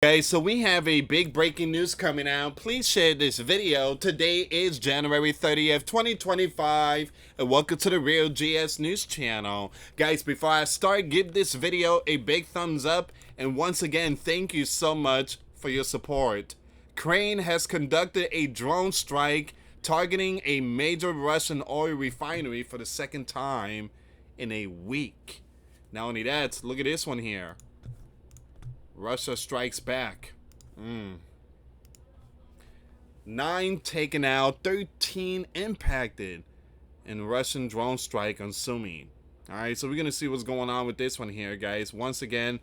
Okay, so we have a big breaking news coming out. Please share this video. Today is January 30th, 2025, and welcome to the Real GS News channel. Guys, before I start, give this video a big thumbs up, and once again, thank you so much for your support. Crane has conducted a drone strike targeting a major Russian oil refinery for the second time in a week. Not only that, look at this one here. Russia strikes back. 9 taken out, 13 impacted in Russian drone strike on Sumy. Alright, so we're going to see what's going on with this one here, guys. Once again,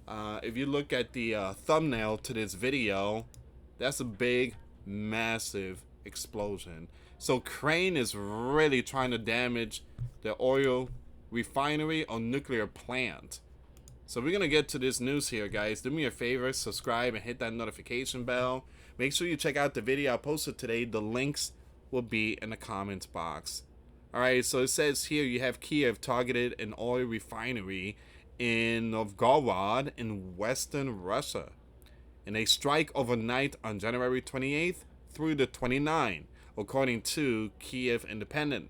if you look at the thumbnail to this video, that's a big, massive explosion. So Crane is really trying to damage the oil refinery or nuclear plant. So we're going to get to this news here, guys. Do me a favor, subscribe and hit that notification bell. Make sure you check out the video I posted today. The links will be in the comments box. Alright, so it says here you have Kiev targeted an oil refinery in Novgorod in western Russia in a strike overnight on January 28th through the 29th, according to Kiev Independent.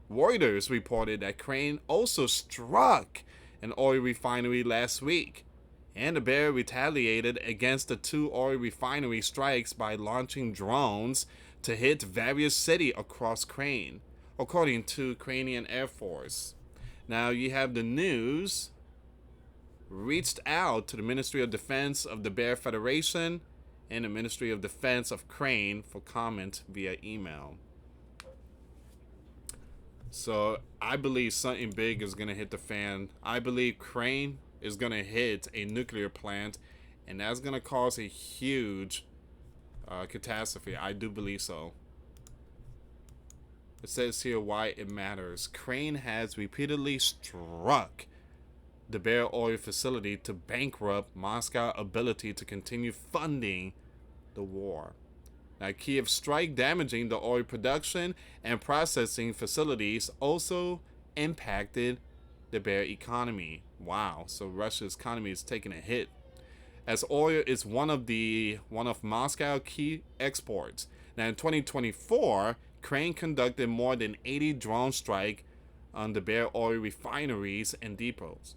Reuters reported that Crane also struck an oil refinery last week, and the bear retaliated against the 2 oil refinery strikes by launching drones to hit various cities across Crane, according to Ukrainian Air Force. Now you have the news reached out to the Ministry of Defense of the Bear Federation and the Ministry of Defense of Crane for comment via email. So I believe something big is going to hit the fan. I believe Crane is going to hit a nuclear plant, and that's going to cause a huge catastrophe. I do believe so. It says here why it matters. Crane has repeatedly struck the Bear Oil facility to bankrupt Moscow's ability to continue funding the war. Now, Kiev strike damaging the oil production and processing facilities also impacted the Bear economy. Wow, so Russia's economy is taking a hit, as oil is one of Moscow's key exports. Now, in 2024, Crane conducted more than 80 drone strikes on the Bear oil refineries and depots,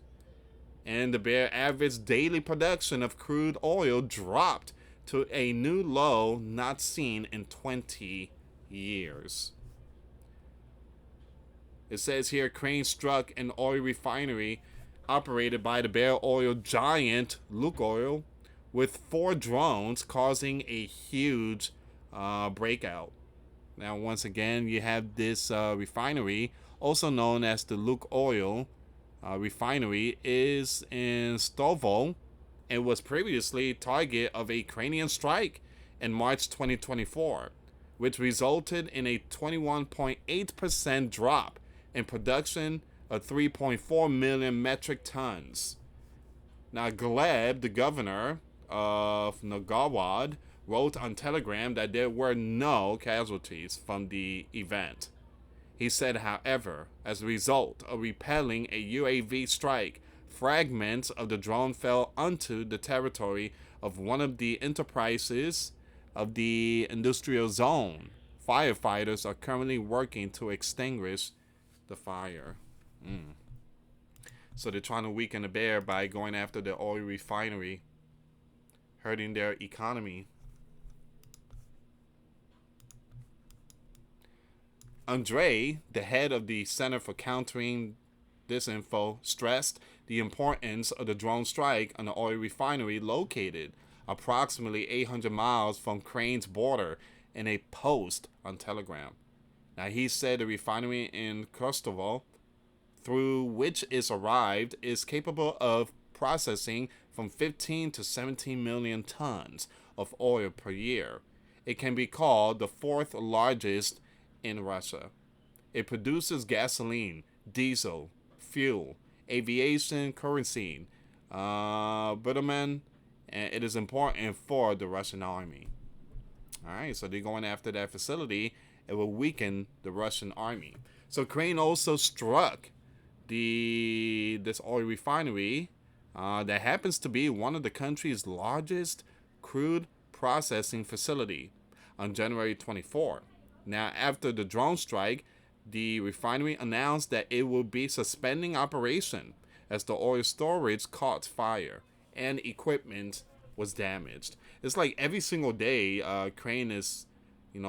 and the Bear average daily production of crude oil dropped to a new low not seen in 20 years. It says here Crane struck an oil refinery operated by the Bear oil giant Lukoil with 4 drones, causing a huge breakout. Now, once again, you have this refinery, also known as the Lukoil refinery, is in Stovo. It was previously target of a Ukrainian strike in March 2024, which resulted in a 21.8% drop in production of 3.4 million metric tons. Now, Gleb, the governor of Novgorod, wrote on Telegram that there were no casualties from the event. He said, however, as a result of repelling a UAV strike, fragments of the drone fell onto the territory of one of the enterprises of the industrial zone. Firefighters are currently working to extinguish the fire. So they're trying to weaken the Bear by going after the oil refinery, hurting their economy. Andre, the head of the Center for Countering Disinfo, stressed the importance of the drone strike on the oil refinery located approximately 800 miles from Crane's border in a post on Telegram. Now, he said the refinery in Kostovo, through which it arrived, is capable of processing from 15 to 17 million tons of oil per year. It can be called the 4th largest in Russia. It produces gasoline, diesel, fuel, aviation, kerosene, bitumen, and it is important for the Russian army. Alright, so they're going after that facility. It will weaken the Russian army. So Crane also struck this oil refinery that happens to be one of the country's largest crude processing facility on January 24. Now, after the drone strike, the refinery announced that it will be suspending operation as the oil storage caught fire and equipment was damaged. It's like every single day, Crane is,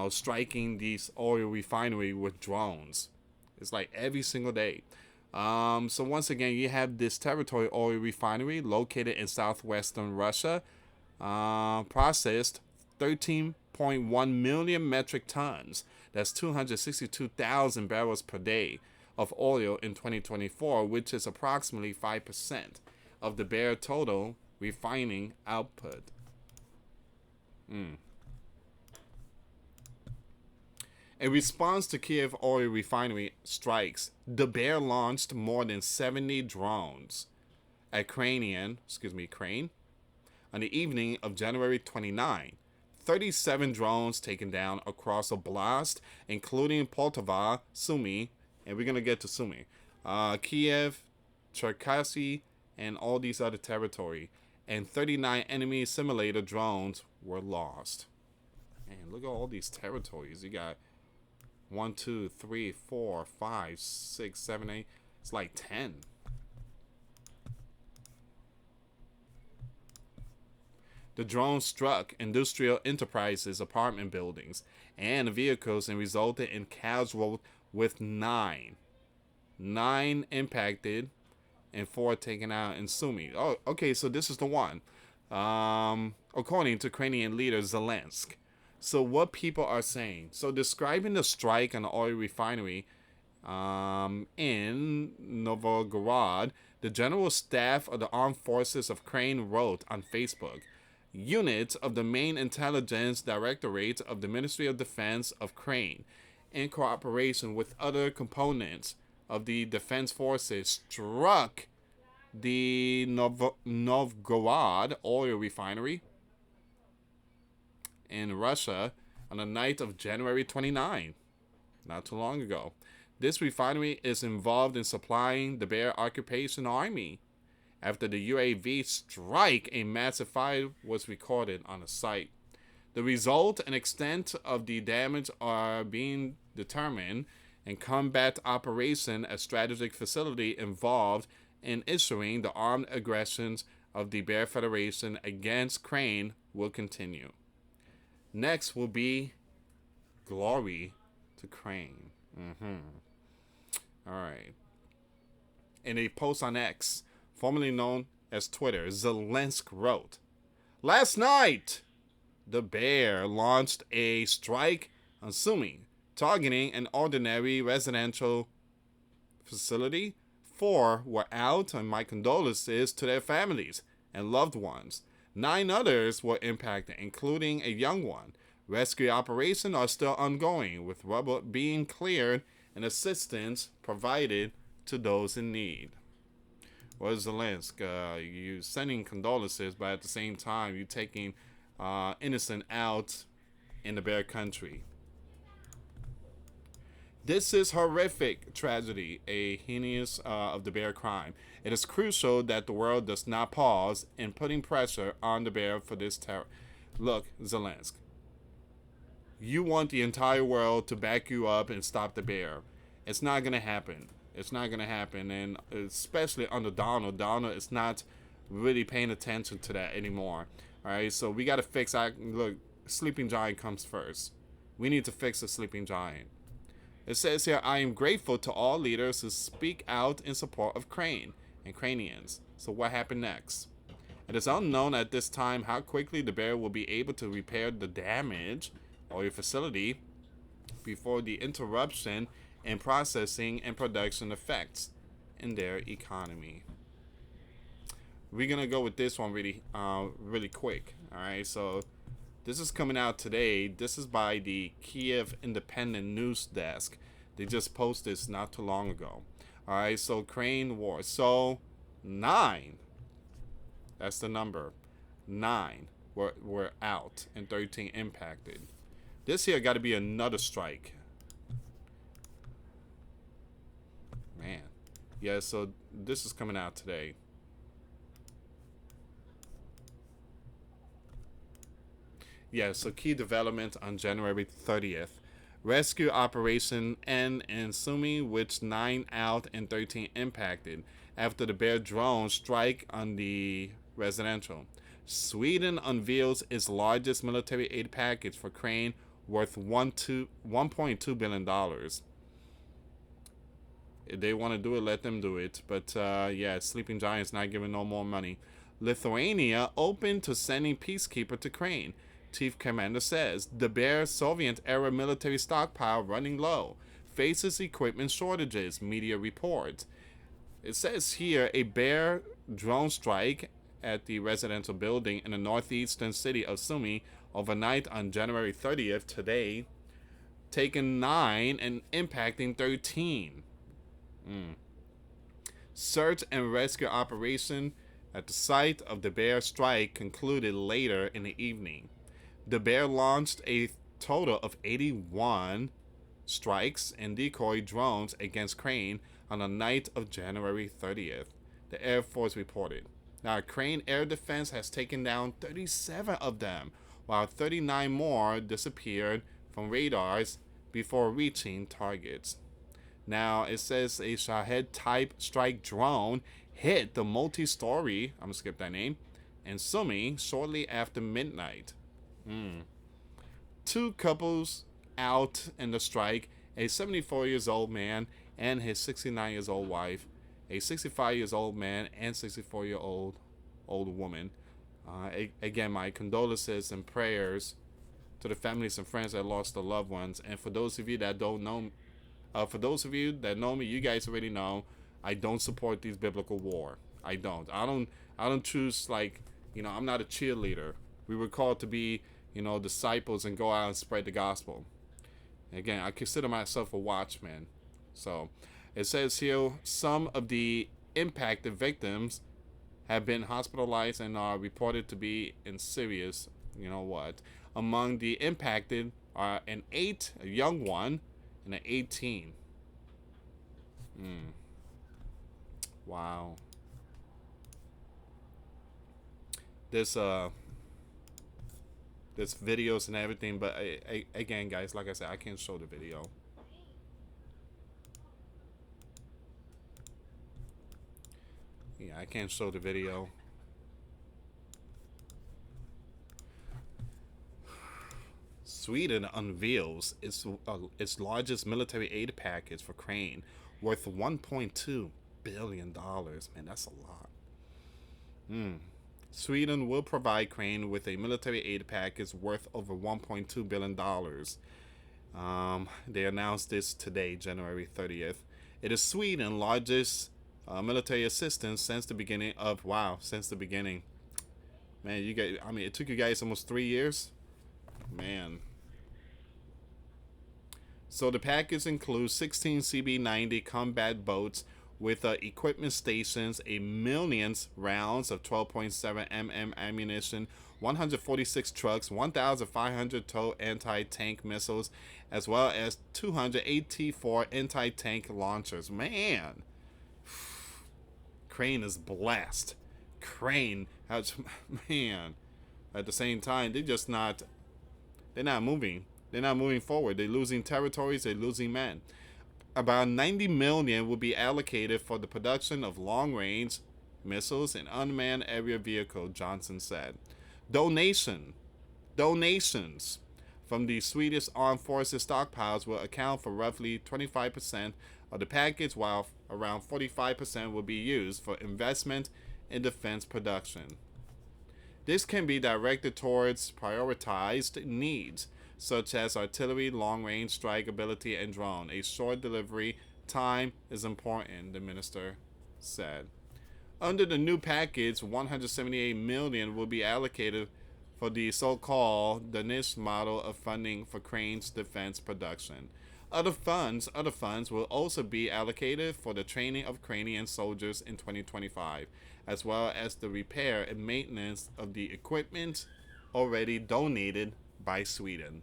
striking these oil refinery with drones. It's like every single day. So once again, you have this Territory oil refinery located in southwestern Russia, processed 13.1 million metric tons. That's 262,000 barrels per day of oil in 2024, which is approximately 5% of the bare total refining output. In response to Kiev oil refinery strikes, the Bear launched more than 70 drones at Crane on the evening of January 29. 37 drones taken down across Oblast, including Poltava, Sumy, and we're going to get to Sumy, Kiev, Cherkasy, and all these other territory. And 39 enemy simulator drones were lost. Man, look at all these territories. You got 1, 2, 3, 4, 5, 6, 7, 8. It's like 10. The drone struck industrial enterprises, apartment buildings, and vehicles and resulted in casualties with 9. 9 impacted and 4 taken out in Sumy. Oh, okay, so this is the one. According to Ukrainian leader Zelensky. So what people are saying. So describing the strike on the oil refinery in Novgorod, the General Staff of the Armed Forces of Ukraine wrote on Facebook, units of the main intelligence directorate of the Ministry of Defense of Ukraine, in cooperation with other components of the defense forces, struck the Novgorod oil refinery in Russia on the night of January 29, not too long ago. This refinery is involved in supplying the Bear Occupation Army. After the UAV strike, a massive fire was recorded on the site. The result and extent of the damage are being determined, and combat operation at strategic facility involved in issuing the armed aggressions of the Bear Federation against Crane will continue. Next will be Glory to Crane. All right. In a post on X, formerly known as Twitter, Zelensky wrote, "Last night, the Bear launched a strike on Sumy, targeting an ordinary residential facility. 4 were out, and my condolences to their families and loved ones. 9 others were impacted, including a young one. Rescue operations are still ongoing, with rubble being cleared and assistance provided to those in need." Well, Zelensky, you sending condolences, but at the same time, you taking innocent out in the Bear country. This is horrific tragedy, a heinous of the Bear crime. It is crucial that the world does not pause in putting pressure on the Bear for this terror. Look, Zelensky, you want the entire world to back you up and stop the Bear. It's not going to happen. It's not going to happen, and especially under Donald. Donald is not really paying attention to that anymore. All right, so we got to fix. Look, Sleeping Giant comes first. We need to fix the Sleeping Giant. It says here, "I am grateful to all leaders who speak out in support of Crane and Cranians." So what happened next? It is unknown at this time how quickly the Bear will be able to repair the damage or your facility before the interruption in processing and production effects in their economy. We're gonna go with this one really quick. All right, so this is coming out today. This is by the Kiev Independent News Desk. They just posted this not too long ago. All right, so Crane War. So 9. That's the number. 9 were out and 13 impacted. This here got to be another strike. Man. Yeah, so this is coming out today. Yeah, so key development on January 30th. Rescue operation end in Sumy, which 9 out and 13 impacted after the bear drone strike on the residential. Sweden unveils its largest military aid package for Crane worth $1.2 billion. If they want to do it, let them do it. But yeah, Sleeping Giant's not giving no more money. Lithuania open to sending peacekeeper to Crane. Chief Commander says the Bear Soviet era military stockpile running low. Faces equipment shortages, media reports. It says here a Bear drone strike at the residential building in the northeastern city of Sumy overnight on January 30th, today, taking 9 and impacting 13. Search and rescue operation at the site of the Bear strike concluded later in the evening. The Bear launched a total of 81 strikes and decoy drones against Crane on the night of January 30th, the Air Force reported. Now, Crane Air Defense has taken down 37 of them, while 39 more disappeared from radars before reaching targets. Now, it says a Shahed type strike drone hit the multi story, I'm going to skip that name, in Sumy shortly after midnight. Two couples out in the strike, a 74 years old man and his 69 years old wife, a 65 years old man and 64-year-old woman. Again, my condolences and prayers to the families and friends that lost their loved ones. And for those of you that don't know, for those of you that know me, you guys already know I don't support these biblical war. I don't. I don't choose, like, I'm not a cheerleader. We were called to be, disciples and go out and spread the gospel. Again, I consider myself a watchman. So it says here some of the impacted victims have been hospitalized and are reported to be in serious, Among the impacted are a young one, and an 18. Wow. This there's videos and everything, but again, guys, like I said, I can't show the video. Yeah, I can't show the video. Sweden unveils its largest military aid package for Crane, worth $1.2 billion. Man, that's a lot. Sweden will provide Crane with a military aid package worth over $1.2 billion. They announced this today, January 30th. It is Sweden's largest military assistance since the beginning. Man, it took you guys almost 3 years. Man. So the package includes 16 CB-90 combat boats with equipment stations, a million rounds of 12.7 mm ammunition, 146 trucks, 1,500 tow anti-tank missiles, as well as 200 AT-4 anti-tank launchers. Man, Crane is blessed. Crane has, man. At the same time, they're not moving. They're not moving forward. They're losing territories. They're losing men. About 90 million will be allocated for the production of long-range missiles and unmanned area vehicle, Johnson said. Donations from the Swedish Armed Forces stockpiles will account for roughly 25% of the package, while around 45% will be used for investment in defense production. This can be directed towards prioritized needs, such as artillery, long-range strike ability, and drone. A short delivery time is important, the minister said. Under the new package, $178 million will be allocated for the so-called Danish model of funding for Crane's defense production. Other funds will also be allocated for the training of Ukrainian soldiers in 2025, as well as the repair and maintenance of the equipment already donated by Sweden.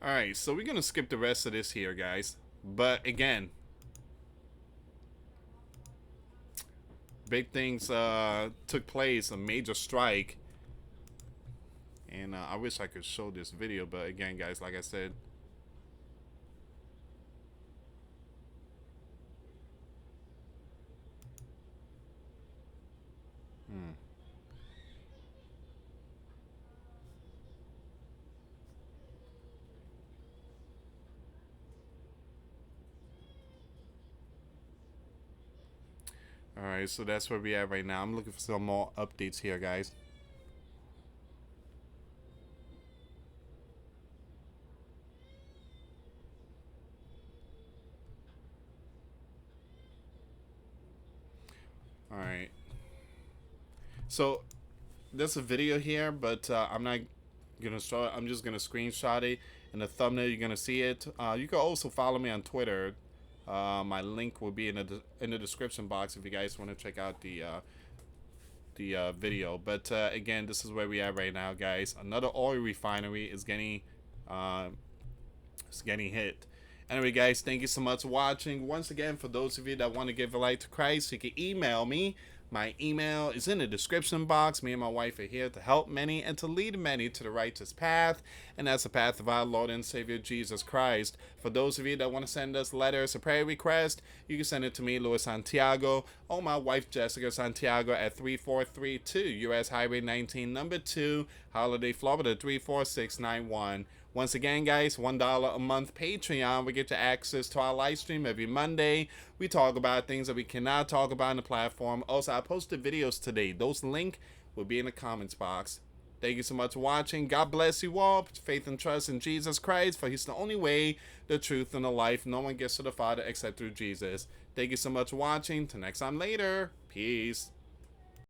Alright, so we're going to skip the rest of this here, guys. But again, big things took place, a major strike. And I wish I could show this video, but again, guys, like I said, all right, so that's where we are right now. I'm looking for some more updates here, guys. All right. So there's a video here, but I'm not gonna show it. I'm just gonna screenshot it. In the thumbnail, you're gonna see it. You can also follow me on Twitter. My link will be in the description box if you guys want to check out the video. But again, this is where we are right now, guys. Another oil refinery is getting hit. Anyway, guys, thank you so much for watching. Once again, for those of you that want to give a life to Christ, you can email me. My email is in the description box. Me and my wife are here to help many and to lead many to the righteous path, and that's the path of our Lord and Savior Jesus Christ. For those of you that want to send us letters or prayer requests, you can send it to me, US Santiago, or my wife, Jessica Santiago, at 3432 US Highway 19, number 2, Holiday, Florida 34691. Once again, guys, $1 a month Patreon. We get you access to our live stream every Monday. We talk about things that we cannot talk about on the platform. Also, I posted videos today. Those links will be in the comments box. Thank you so much for watching. God bless you all. Put faith and trust in Jesus Christ, for he's the only way, the truth, and the life. No one gets to the Father except through Jesus. Thank you so much for watching. Till next time later. Peace.